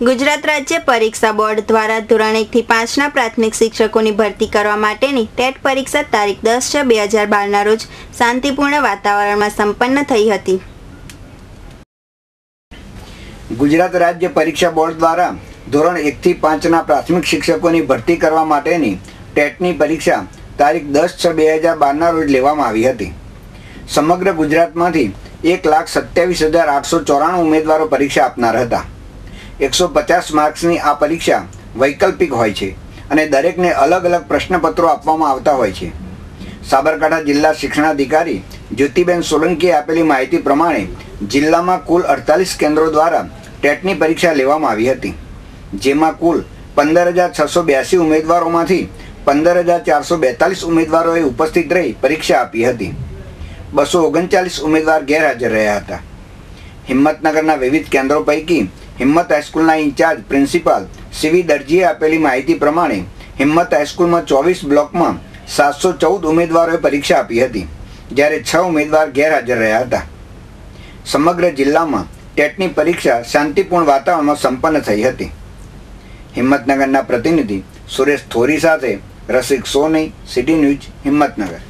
ગુજરાત રાજ્ય પરીક્ષા બોર્ડ દ્વારા ધોરણ 1 થી 5ના પ્રાથમિક શિક્ષકોની ભરતી કરવા માટેની ટેટ પરીક્ષા તારીખ 10/6/2012ના રોજ શાંતિપૂર્ણ વાતાવરણમાં સંપન્ન થઈ હતી. ગુજરાત રાજ્ય પરીક્ષા બોર્ડ દ્વારા ધોરણ 1 થી 5ના પ્રાથમિક શિક્ષકોની ભરતી કરવા માટેની ટેટની પરીક્ષા તારીખ 10/6/2012ના રોજ લેવામાં આવી હતી. સમગ્ર ગુજરાતમાંથી 1,27,894 ઉમેદવારો પરીક્ષા આપનાર હતા. 150 માર્ક્સની આ પરીક્ષા વૈકલ્પિક હોય છે અને દરેકને અલગ અલગ પ્રશ્નપત્રો આપવામાં આવતા હોય છે. સાબરકાંઠા જિલ્લા શિક્ષણાધિકારી જ્યોતિબેન સોલંકીએ આપેલી માહિતી પ્રમાણે જિલ્લામાં કુલ 48 કેન્દ્રો દ્વારા ટેટની પરીક્ષા લેવામાં આવી હતી, જેમાં કુલ 15,682 ઉમેદવારોમાંથી 15,442 ઉમેદવારોએ ઉપસ્થિત રહી પરીક્ષા આપી હતી. 239 ઉમેદવાર ગેરહાજર રહ્યા હતા. હિંમતનગરના વિવિધ કેન્દ્રો પૈકી હિંમત હાઈસ્કૂલના ઇન્ચાર્જ પ્રિન્સિપાલ સીવી દરજીએ આપેલી માહિતી પ્રમાણે હિંમત હાઈસ્કૂલમાં 24 બ્લોકમાં 714 ઉમેદવારોએ પરીક્ષા આપી હતી, જ્યારે 6 ઉમેદવાર ગેરહાજર રહ્યા હતા. સમગ્ર જિલ્લામાં ટેટની પરીક્ષા શાંતિપૂર્ણ વાતાવરણમાં સંપન્ન થઈ હતી. હિંમતનગરના પ્રતિનિધિ સુરેશ થોરી સાથે રસિક સોની, સિટી ન્યૂઝ, હિંમતનગર.